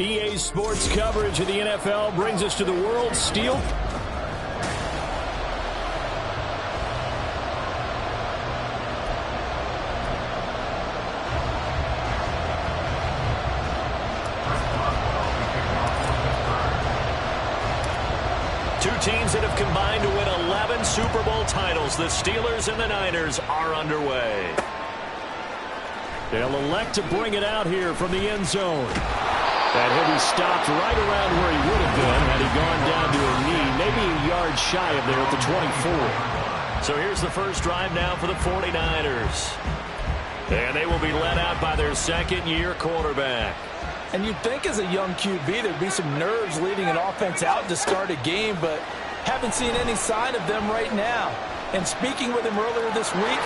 EA Sports coverage of the NFL brings us to the World Steel. Two teams that have combined to win 11 Super Bowl titles. The Steelers and the Niners are underway. They'll elect to bring it out here from the end zone. That hit, he stopped right around where he would have been had he gone down to a knee, maybe a yard shy of there at the 24. So here's the first drive now for the 49ers. And they will be led out by their second-year quarterback. And you'd think as a young QB there'd be some nerves leading an offense out to start a game, but haven't seen any sign of them right now. And speaking with him earlier this week,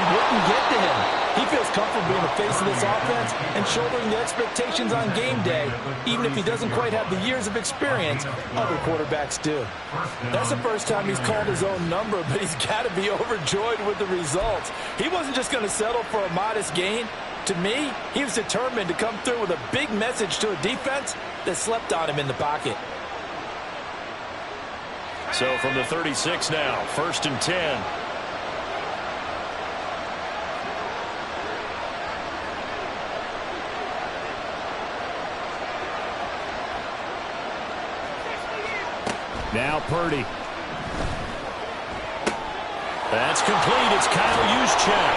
wouldn't get to him. He feels comfortable being the face of this offense and shouldering the expectations on game day, even if he doesn't quite have the years of experience other quarterbacks do. That's the first time he's called his own number, but he's got to be overjoyed with the results. He wasn't just going to settle for a modest gain. To me, he was determined to come through with a big message to a defense that slept on him in the pocket. So from the 36 now, 1st and 10. Now Purdy. That's complete. It's Kyle Juszczyk.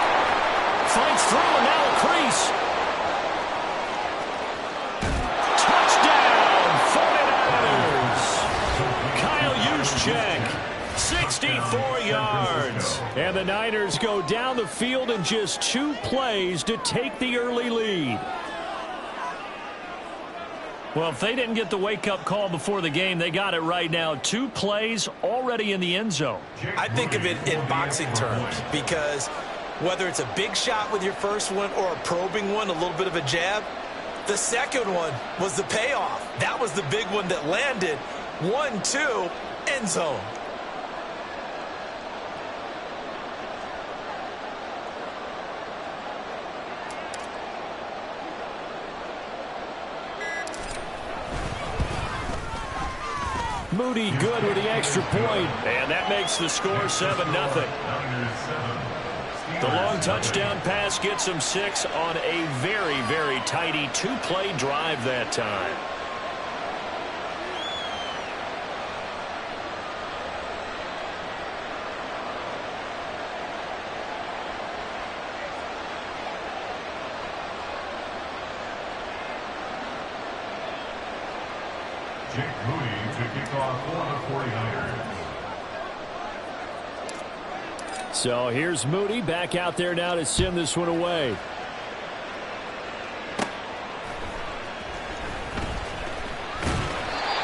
Fights through and now a crease. Touchdown, 49ers. Kyle Juszczyk, 64 yards. And the Niners go down the field in just 2 plays to take the early lead. Well, if they didn't get the wake-up call before the game, they got it right now. 2 plays already in the end zone. I think of it in boxing terms because whether it's a big shot with your first one or a probing one, a little bit of a jab, the second one was the payoff. That was the big one that landed. 1-2, end zone. Moody good with the extra point. And that makes the score 7-0. The long touchdown pass gets him 6 on a very, very tidy 2-play drive that time. So here's Moody back out there now to send this one away.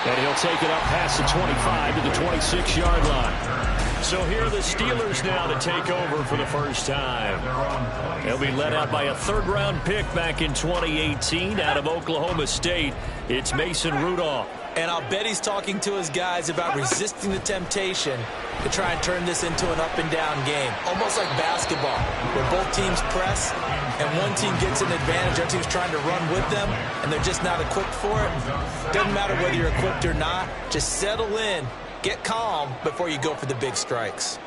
And he'll take it up past the 25 to the 26-yard line. So here are the Steelers now to take over for the first time. They'll be led out by a 3rd-round pick back in 2018 out of Oklahoma State. It's Mason Rudolph. And I'll bet he's talking to his guys about resisting the temptation to try and turn this into an up-and-down game. Almost like basketball, where both teams press, and one team gets an advantage, the other team's trying to run with them, and they're just not equipped for it. Doesn't matter whether you're equipped or not. Just settle in, get calm before you go for the big strikes.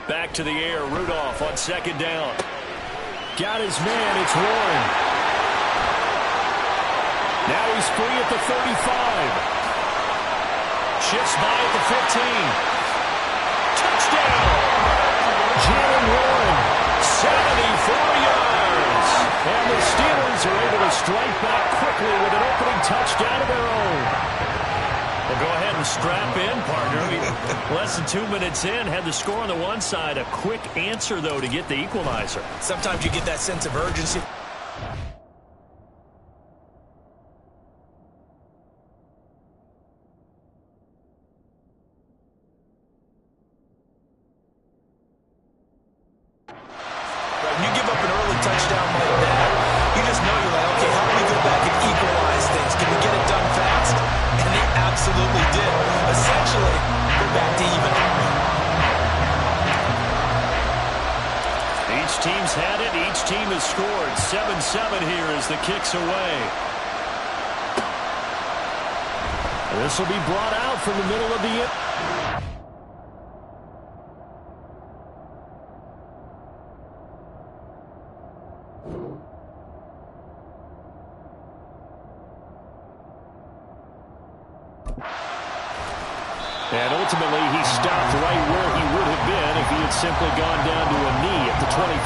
Back to the air, Rudolph on 2nd down. Got his man, it's Warren. Now he's free at the 35. Shifts by at the 15. Touchdown! Jalen Warren, 74 yards. And the Steelers are able to strike back quickly with an opening touchdown of their own. Well, go ahead and strap in, partner. Less than 2 minutes in, had the score on the one side. A quick answer, though, to get the equalizer. Sometimes you get that sense of urgency. You give up an early touchdown like that, you just know you're like, okay, how do we go back and equalize things? Can we get it done fast? And they absolutely did. Essentially, we're back to even. team has scored. 7-7 here as the kick's away. This will be brought out from the middle of the And ultimately, he stopped right where he would have been if he had simply gone down to a knee at the 25.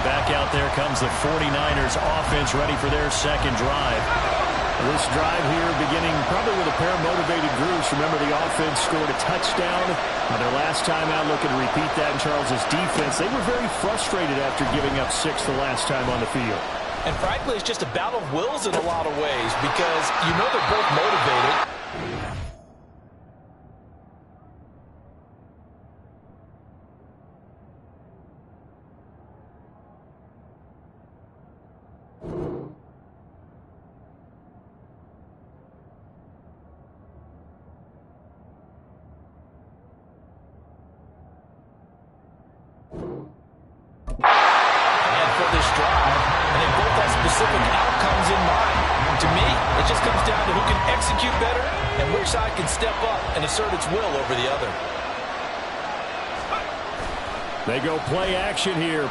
Back out there comes the 49ers offense ready for their second drive. This drive here beginning probably with a pair of motivated groups. Remember, the offense scored a touchdown on their last time out, looking to repeat that in Charles's defense. They were very frustrated after giving up 6 the last time on the field. And frankly, it's just a battle of wills in a lot of ways because you know they're both motivated. Specific outcomes in mind. To me, it just comes down to who can execute better and which side can step up and assert its will over the other. They go play action here.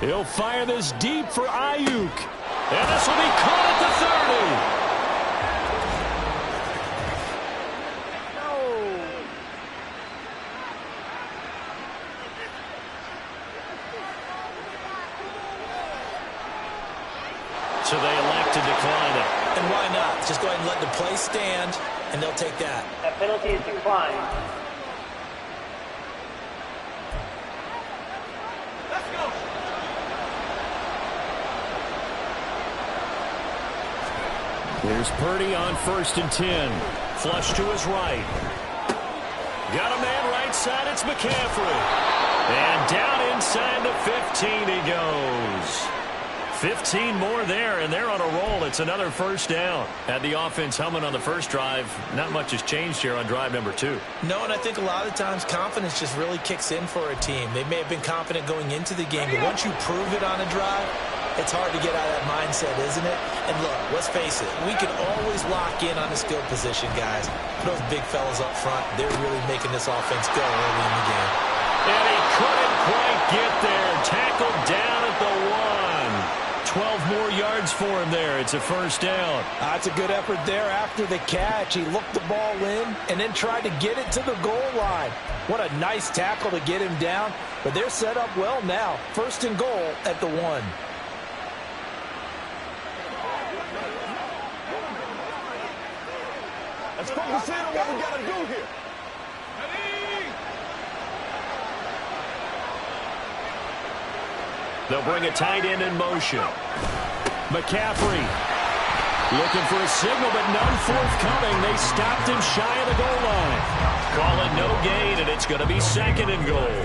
He'll fire this deep for Ayuk. And this will be caught at the 30. So they elect to decline it. And why not? Just go ahead and let the play stand, and they'll take that. That penalty is declined. Here's Purdy on 1st and 10. Flush to his right. Got a man right side. It's McCaffrey. And down inside the 15 he goes. 15 more there, and they're on a roll. It's another first down. Had the offense humming on the first drive. Not much has changed here on drive number 2. No, and I think a lot of times confidence just really kicks in for a team. They may have been confident going into the game, but once you prove it on a drive, it's hard to get out of that mindset, isn't it? And look, let's face it, we can always lock in on the skill position, guys. Those big fellas up front, they're really making this offense go early in the game. And he couldn't quite get there. Tackled down at the 1. 12 more yards for him there. It's a first down. That's a good effort there after the catch. He looked the ball in and then tried to get it to the goal line. What a nice tackle to get him down. But they're set up well now. 1st and goal at the 1. Let's focus in on what we got to do here. They'll bring a tight end in motion. McCaffrey looking for a signal, but none forthcoming. They stopped him shy of the goal line. Call it no gain, and it's going to be 2nd and goal.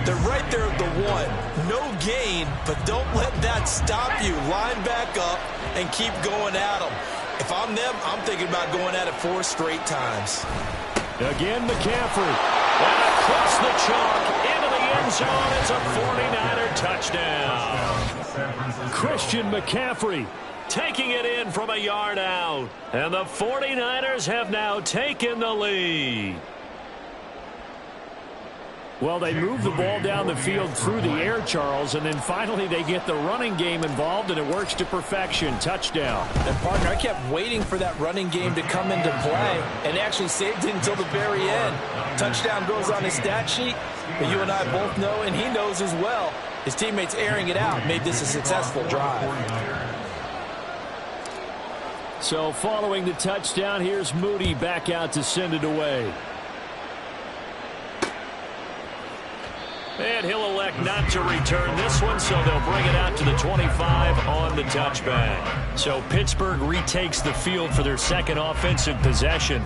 They're right there at the 1. No gain, but don't let that stop you. Line back up and keep going at them. If I'm them, I'm thinking about going at it 4 straight times. Again, McCaffrey. And across the chalk into the end zone. It's a 49er touchdown. Christian McCaffrey taking it in from a yard out. And the 49ers have now taken the lead. Well, they move the ball down the field through the air, Charles, and then finally they get the running game involved, and it works to perfection. Touchdown. And, partner, I kept waiting for that running game to come into play and actually saved it until the very end. Touchdown goes on his stat sheet, but you and I both know, and he knows as well, his teammates airing it out made this a successful drive. So following the touchdown, here's Moody back out to send it away. And he'll elect not to return this one, so they'll bring it out to the 25 on the touchback. So Pittsburgh retakes the field for their second offensive possession.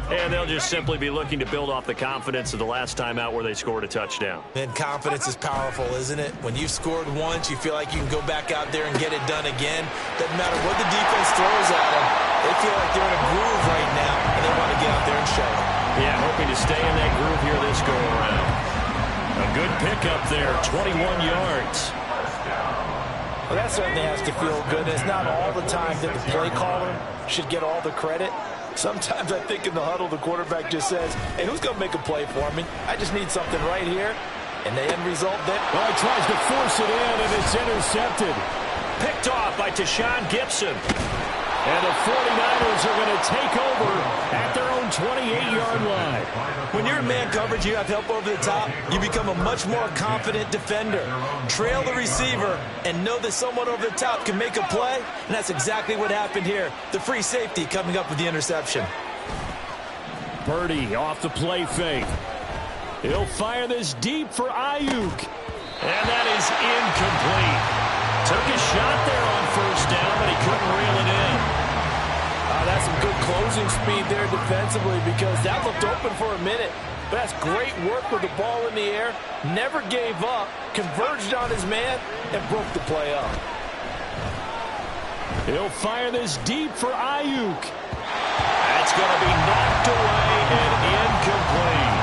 And they'll just simply be looking to build off the confidence of the last time out where they scored a touchdown. And confidence is powerful, isn't it? When you've scored once, you feel like you can go back out there and get it done again. Doesn't matter what the defense throws at them. They feel like they're in a groove right now, and they want to get out there and show it. Yeah, hoping to stay in that groove here this go-around. A good pickup there, 21 yards. Well, that certainly has to feel good. It's not all the time that the play caller should get all the credit. Sometimes I think in the huddle, the quarterback just says, hey, who's going to make a play for me? I just need something right here. And the end result then. Well, he tries to force it in, and it's intercepted. Picked off by Tashawn Gibson. And the 49ers are going to take over at their own 28-yard line. When you're in man coverage, you have help over the top, you become a much more confident defender. Trail the receiver and know that someone over the top can make a play, and that's exactly what happened here. The free safety coming up with the interception. Purdy off the play fake. He'll fire this deep for Ayuk. And that is incomplete. Took a shot there on first down, but he couldn't reel it in. That's some good closing speed there defensively because that looked open for a minute. But that's great work with the ball in the air. Never gave up, converged on his man, and broke the play up. He'll fire this deep for Ayuk. That's going to be knocked away and incomplete.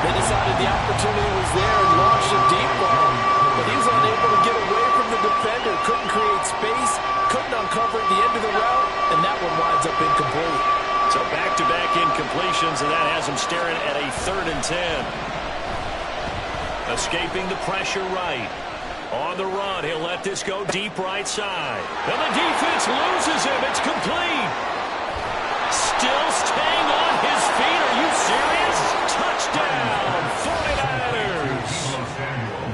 They decided the opportunity was there and launched a deep ball. But he was unable to get away from the defender. Couldn't create space. Couldn't uncover at the end of the route. And that one winds up incomplete. So back-to-back incompletions, and that has him staring at a 3rd and 10. Escaping the pressure right. On the run, he'll let this go deep right side. And the defense loses him. It's complete. Still staying on his feet. Are you serious? Touchdown, 49ers.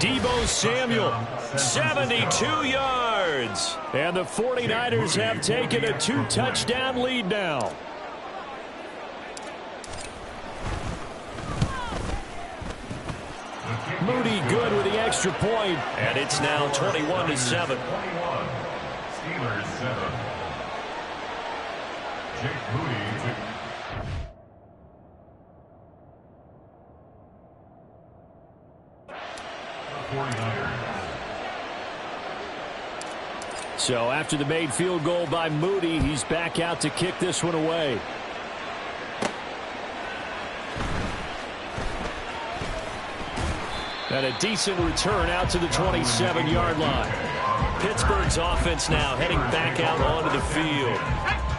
Deebo Samuel, 72 yards. And the 49ers have taken a 2-touchdown lead now. Moody good with the extra point. And it's now 21-7. 21. Steelers 7. Jake Moody with 49ers. So after the made field goal by Moody, he's back out to kick this one away. And a decent return out to the 27-yard line. Pittsburgh's offense now heading back out onto the field.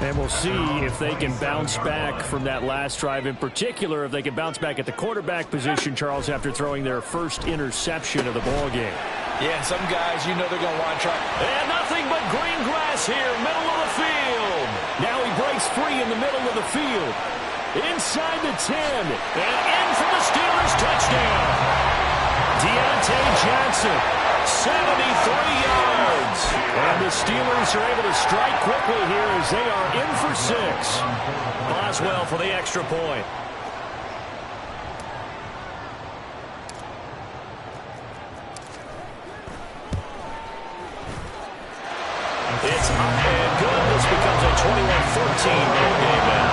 And we'll see if they can bounce back from that last drive. In particular, if they can bounce back at the quarterback position, Charles, after throwing their first interception of the ball game. Yeah, some guys, you know they're going to want to try. And nothing but green grass here, middle of the field. Now he breaks free in the middle of the field. Inside the 10. And in for the Steelers touchdown. Deontay Johnson, 73 yards. And the Steelers are able to strike quickly here as they are in for 6. Boswell for the extra point. It's up and good. This becomes a 21-14 ball game now.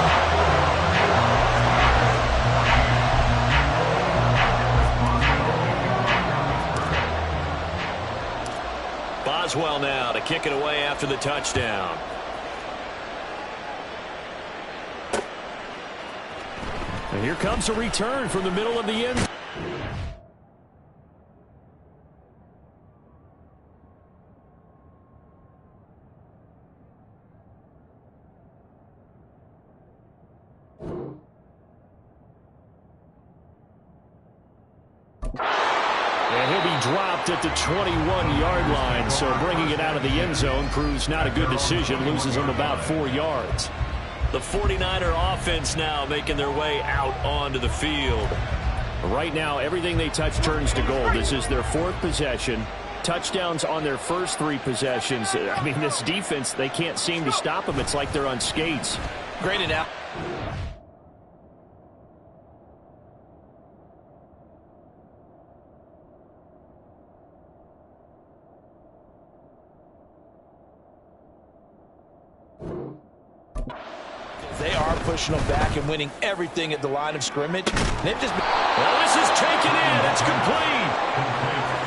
Boswell now to kick it away after the touchdown. And here comes a return from the middle of the end. dropped at the 21-yard line, so bringing it out of the end zone proves not a good decision, loses them about 4 yards. The 49er offense now making their way out onto the field. Right now, everything they touch turns to gold. This is their 4th possession. Touchdowns on their first 3 possessions. I mean, this defense, they can't seem to stop them. It's like they're on skates. Great enough. They are pushing them back and winning everything at the line of scrimmage. They've just been... Well, this is taken in. It's complete.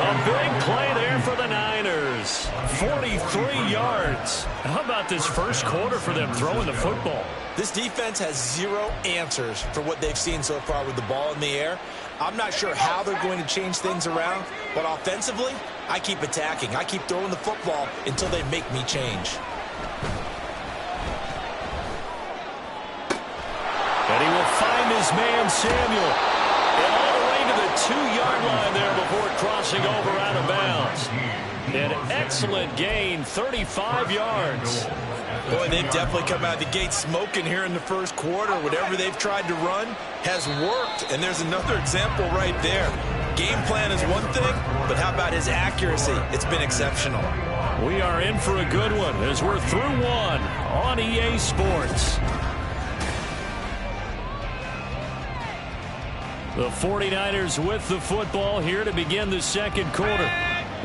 A big play there for the Niners. 43 yards. How about this first quarter for them throwing the football? This defense has 0 answers for what they've seen so far with the ball in the air. I'm not sure how they're going to change things around, but offensively, I keep attacking. I keep throwing the football until they make me change. And he will find his man, Samuel. And all the way to the 2-yard line there before crossing over out of bounds. An excellent gain, 35 yards. Boy, they've definitely come out of the gate smoking here in the first quarter. Whatever they've tried to run has worked. And there's another example right there. Game plan is one thing, but how about his accuracy? It's been exceptional. We are in for a good one as we're through one on EA Sports. The 49ers with the football here to begin the second quarter.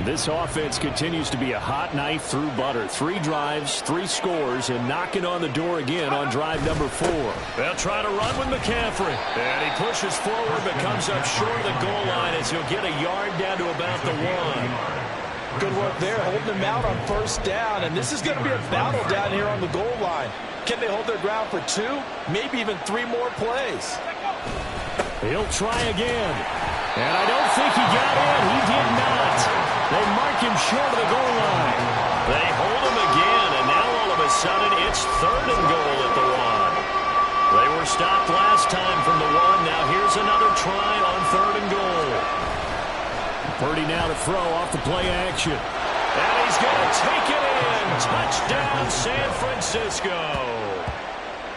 This offense continues to be a hot knife through butter. 3 drives, 3 scores, and knocking on the door again on drive number 4. They'll try to run with McCaffrey. And he pushes forward but comes up short of the goal line as he'll get a yard down to about the 1. Good work there, holding them out on first down. And this is going to be a battle down here on the goal line. Can they hold their ground for 2, maybe even 3 more plays? He'll try again. And I don't think he got in. He did not. They mark him short of the goal line. They hold him again, and now all of a sudden it's 3rd and goal at the 1. They were stopped last time from the 1. Now here's another try on 3rd and goal. Purdy now to throw off the play action. And he's going to take it in. Touchdown, San Francisco.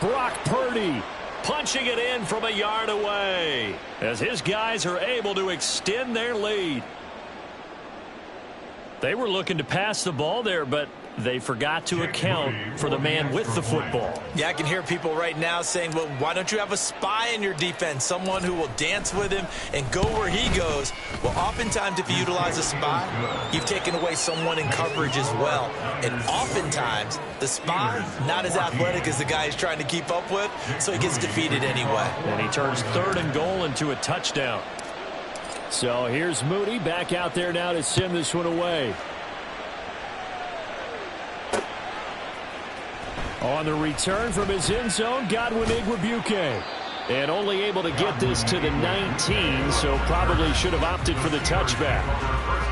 Brock Purdy punching it in from a yard away as his guys are able to extend their lead. They were looking to pass the ball there, but they forgot to account for the man with the football. Yeah, I can hear people right now saying, well, why don't you have a spy in your defense, someone who will dance with him and go where he goes? Well, oftentimes if you utilize a spy, you've taken away someone in coverage as well. And oftentimes, the spy, not as athletic as the guy he's trying to keep up with, so he gets defeated anyway. And he turns 3rd and goal into a touchdown. So here's Moody back out there now to send this one away. On the return from his end zone, Godwin Igwebuike. And only able to get this to the 19, so probably should have opted for the touchback.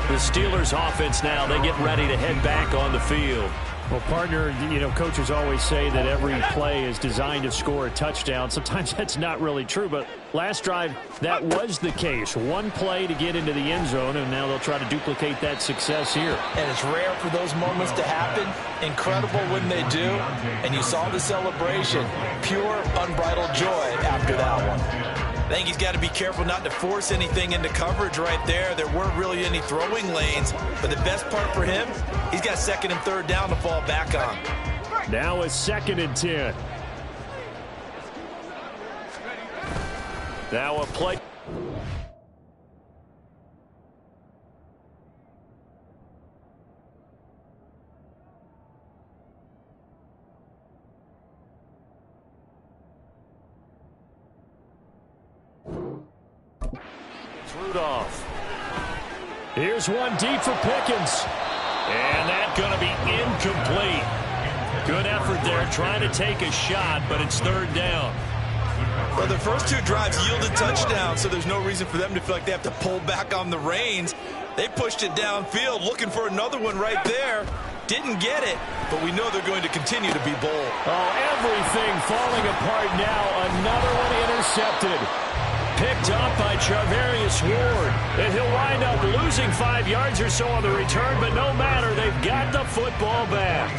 The Steelers offense now, they get ready to head back on the field. Well, partner, you know, coaches always say that every play is designed to score a touchdown. Sometimes that's not really true, but last drive, that was the case. 1 play to get into the end zone, and now they'll try to duplicate that success here. And it's rare for those moments to happen. Incredible when they do. And you saw the celebration. Pure, unbridled joy after that one. I think he's got to be careful not to force anything into coverage right there. There weren't really any throwing lanes. But the best part for him, he's got 2nd and 3rd down to fall back on. Now a 2nd and 10. Now a play. Rudolph. Here's one deep for Pickens. And that's going to be incomplete. Good effort there trying to take a shot, but it's 3rd down. Well, the first 2 drives yielded touchdowns, so there's no reason for them to feel like they have to pull back on the reins. They pushed it downfield, looking for another one right there. Didn't get it, but we know they're going to continue to be bold. Oh, everything falling apart now. Another one intercepted. picked up by Charvarius Ward. And he'll wind up losing 5 yards or so on the return, but no matter, they've got the football back.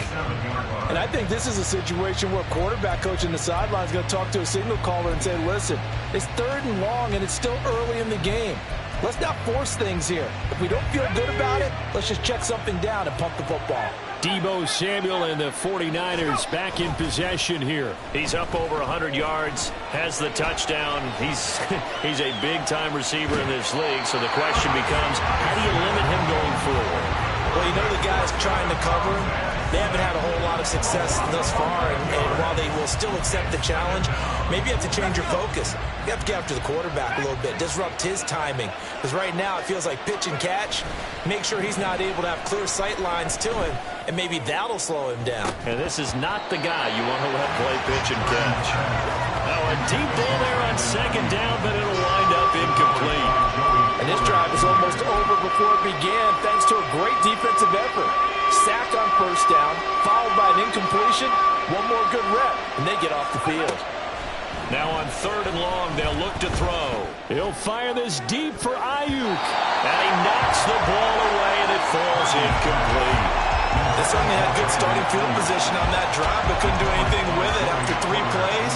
And I think this is a situation where quarterback coach in the sideline is going to talk to a signal caller and say, listen, it's 3rd and long and it's still early in the game. Let's not force things here. If we don't feel good about it, let's just check something down and pump the football. Deebo Samuel and the 49ers back in possession here. He's up over 100 yards, has the touchdown. He's a big-time receiver in this league, so the question becomes, how do you limit him going forward? Well, you know the guys trying to cover him, they haven't had a whole lot of success thus far, and while they will still accept the challenge, maybe you have to change your focus. You have to get after the quarterback a little bit, disrupt his timing, because right now it feels like pitch and catch. Make sure he's not able to have clear sight lines to him, and maybe that'll slow him down. And this is not the guy you want to let play pitch and catch. Now a deep ball there on 2nd down, but it'll wind up incomplete. And this drive is almost over before it began, thanks to a great defensive effort. Sacked on 1st down, followed by an incompletion, one more good rep, and they get off the field. Now on 3rd and long, they'll look to throw. He'll fire this deep for Ayuk. And he knocks the ball away, and it falls incomplete. They certainly had good starting field position on that drive, but couldn't do anything with it after 3 plays.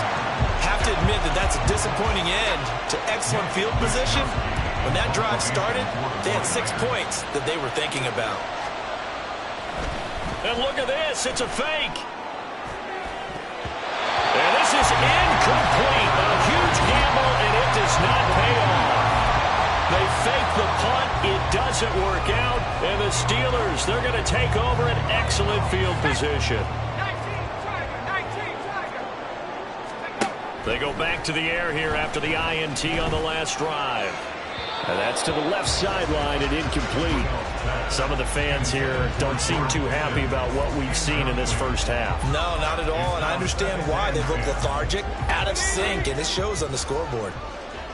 Have to admit that that's a disappointing end to excellent field position. When that drive started, they had 6 points that they were thinking about. And look at this, it's a fake. And this is incomplete. A huge gamble, and it does not pay off. They fake the punt, it doesn't work out, and the Steelers, they're going to take over an excellent field position. They go back to the air here after the INT on the last drive. And that's to the left sideline and incomplete. Some of the fans here don't seem too happy about what we've seen in this first half. No, not at all, and I understand why. They look lethargic, out of sync, and it shows on the scoreboard.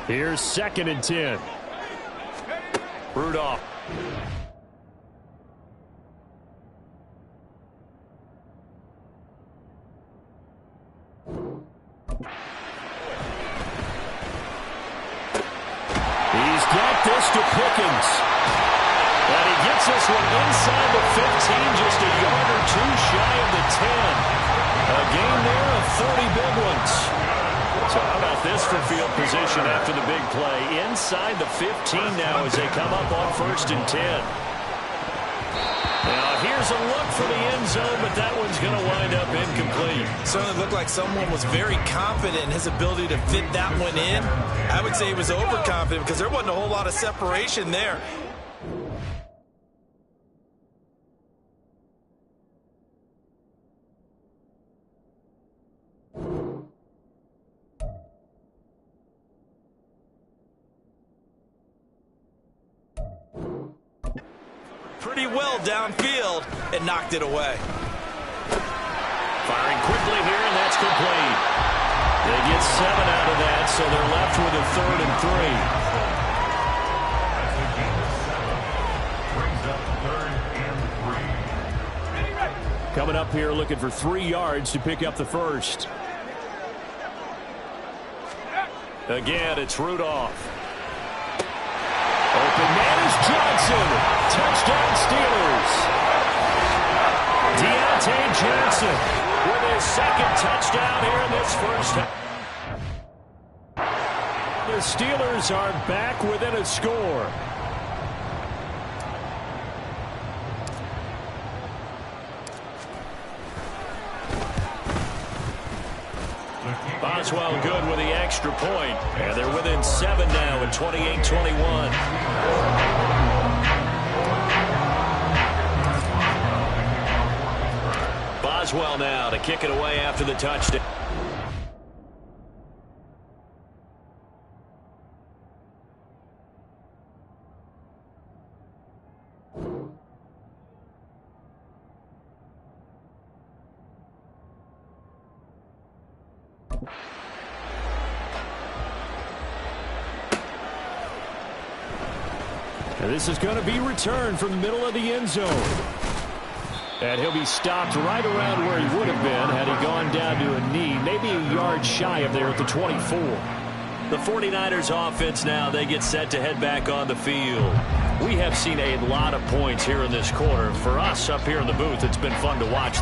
Here's 2nd and 10. Rudolph. He's got this to Pickens. And he gets this one inside the 15, just a yard or 2 shy of the 10. A gain there of 30 big ones. So how about this for field position after the big play? Inside the 15 now as they come up on 1st and 10. Now here's a look for the end zone, but that one's going to wind up incomplete. Certainly looked like someone was very confident in his ability to fit that one in. I would say he was overconfident because there wasn't a whole lot of separation there. Pretty well downfield and knocked it away. Firing quickly here, and that's complete. They get 7 out of that, so they're left with a 3rd and 3. Coming up here looking for 3 yards to pick up the first. Again, it's Rudolph. Open man is Johnson. Touchdown Steelers. Deontay Johnson with his 2nd touchdown here in this first half. The Steelers are back within a score. Boswell good with the extra point. And they're within 7 now at 28-21. Boswell now to kick it away after the touchdown. And this is going to be returned from the middle of the end zone. And he'll be stopped right around where he would have been had he gone down to a knee, maybe a yard shy of there at the 24. The 49ers offense now, they get set to head back on the field. We have seen a lot of points here in this quarter. For us up here in the booth, it's been fun to watch.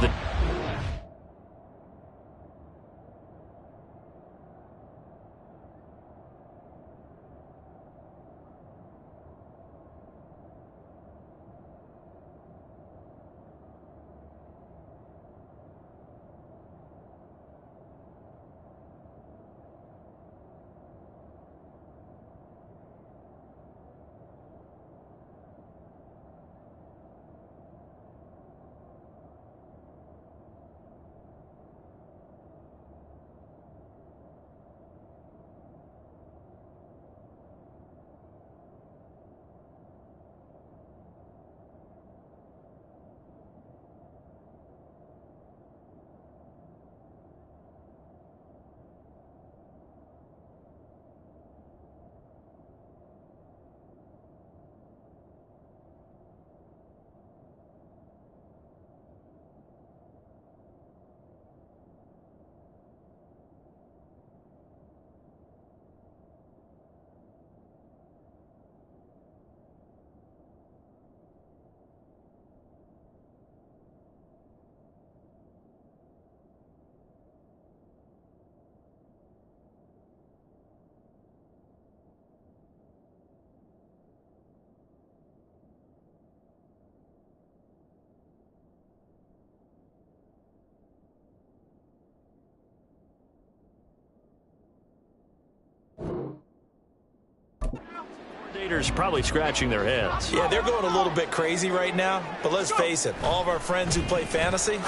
Coordinators probably scratching their heads. Yeah, they're going a little bit crazy right now, but let's face it, all of our friends who play fantasy,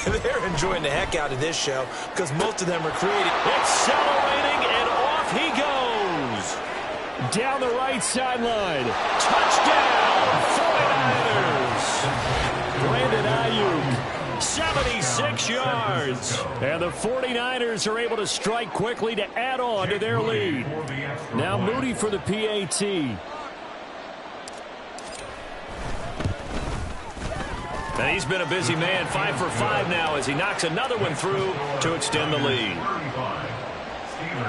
they're enjoying the heck out of this show because most of them are creating. Accelerating, and off he goes. Down the right sideline. Touchdown, 49ers. Brandon Ayuk, 76 yards. And the 49ers are able to strike quickly to add on to their lead. Now Moody for the PAT. And he's been a busy man, 5 for 5 now as he knocks another one through to extend the lead.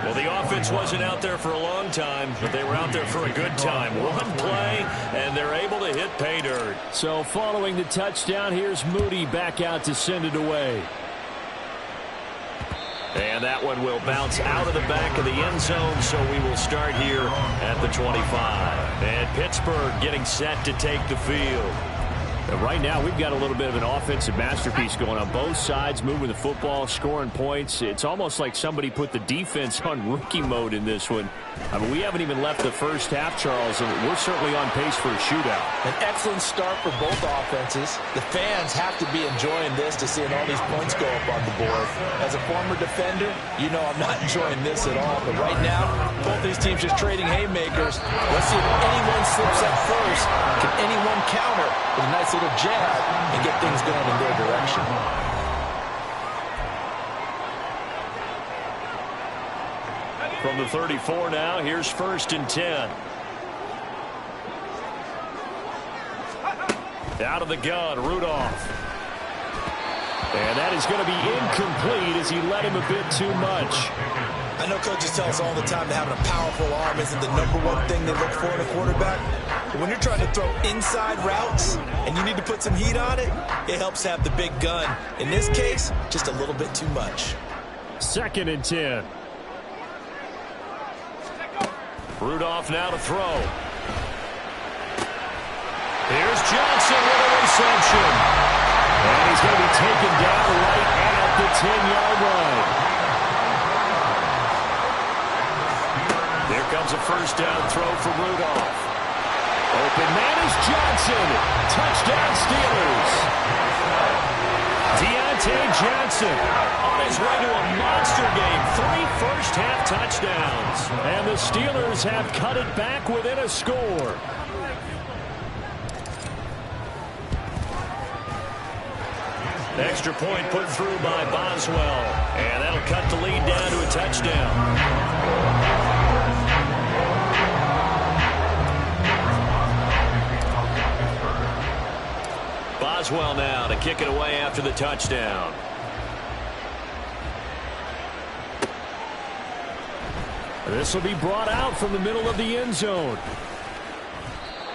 Well, the offense wasn't out there for a long time, but they were out there for a good time. One play, and they're able to hit pay dirt. So following the touchdown, here's Moody back out to send it away. And that one will bounce out of the back of the end zone, so we will start here at the 25. And Pittsburgh getting set to take the field. Right now, we've got a little bit of an offensive masterpiece going on. Both sides moving the football, scoring points. It's almost like somebody put the defense on rookie mode in this one. I mean, we haven't even left the first half, Charles, and we're certainly on pace for a shootout. An excellent start for both offenses. The fans have to be enjoying this to seeing all these points go up on the board. As a former defender, you know I'm not enjoying this at all. But right now, both these teams just trading haymakers. Let's see if anyone slips up first. Can anyone counter with a nice little jab and get things going in their direction? From the 34 now, here's 1st and 10. Out of the gun, Rudolph. And that is going to be incomplete as he led him a bit too much. I know coaches tell us all the time that having a powerful arm isn't the #1 thing they look for in a quarterback. But when you're trying to throw inside routes and you need to put some heat on it, it helps have the big gun. In this case, just a little bit too much. 2nd and 10. Rudolph now to throw. Here's Johnson with a reception. And he's going to be taken down right at the 10-yard line. Here comes a 1st down throw for Rudolph. Open man is Johnson. Touchdown Steelers. Deontay Johnson on his way to a monster game. 3 first-half touchdowns. And the Steelers have cut it back within a score. Extra point put through by Boswell. And that'll cut the lead down to a touchdown. Boswell now to kick it away after the touchdown. This will be brought out from the middle of the end zone.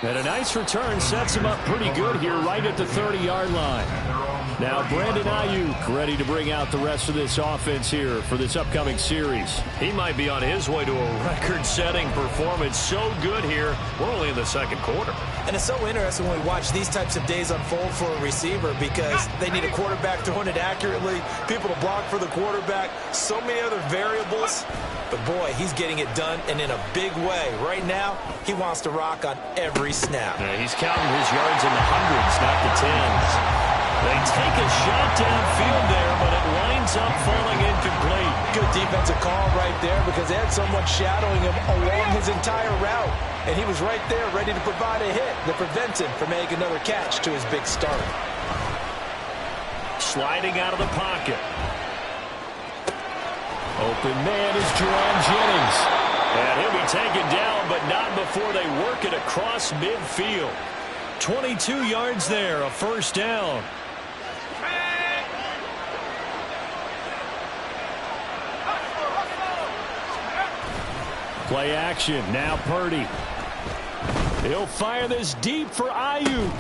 And a nice return sets him up pretty good here right at the 30-yard line. Now Brandon Ayuk ready to bring out the rest of this offense here for this upcoming series. He might be on his way to a record-setting performance. So good here. We're only in the second quarter. And it's so interesting when we watch these types of days unfold for a receiver because they need a quarterback throwing it accurately, people to block for the quarterback, so many other variables. But, boy, he's getting it done and in a big way. Right now, he wants to rock on every snap. Yeah, he's counting his yards in the hundreds, not the tens. They take a shot downfield there, but it winds up falling incomplete. Good defensive call right there because they had someone shadowing him along his entire route. And he was right there ready to provide a hit that prevents him from making another catch to his big start. Sliding out of the pocket. Open man is Jerron Jennings. And he'll be taken down, but not before they work it across midfield. 22 yards there, a first down. Play action, now Purdy. He'll fire this deep for Ayuk.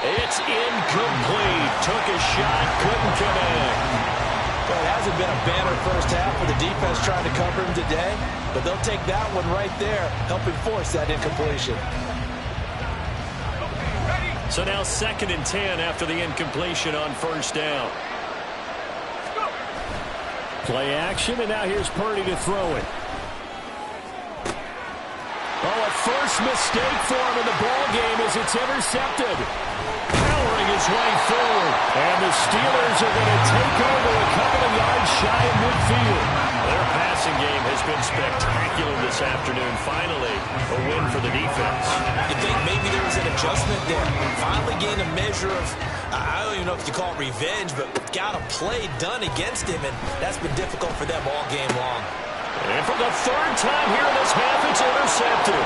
It's incomplete. Took a shot, couldn't connect. Well, it hasn't been a banner first half for the defense trying to cover him today, but they'll take that one right there, helping force that incompletion. So now 2nd and 10 after the incompletion on first down. Play action, and now here's Purdy to throw it. Oh, a first mistake for him in the ball game as it's intercepted. Powering his way forward. And the Steelers are going to take over a couple of yards shy of midfield. Their passing game has been spectacular this afternoon. Finally, a win for the defense. You think maybe there was an adjustment there. Finally gained a measure of, I don't even know if you call it revenge, but got a play done against him, and that's been difficult for them all game long. And for the 3rd time here in this half, it's intercepted.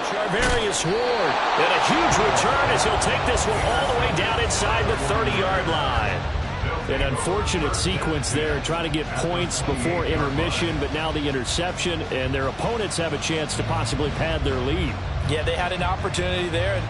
Charvarius Ward. And a huge return as he'll take this one all the way down inside the 30-yard line. An unfortunate sequence there, trying to get points before intermission, but now the interception, and their opponents have a chance to possibly pad their lead. Yeah, they had an opportunity there, and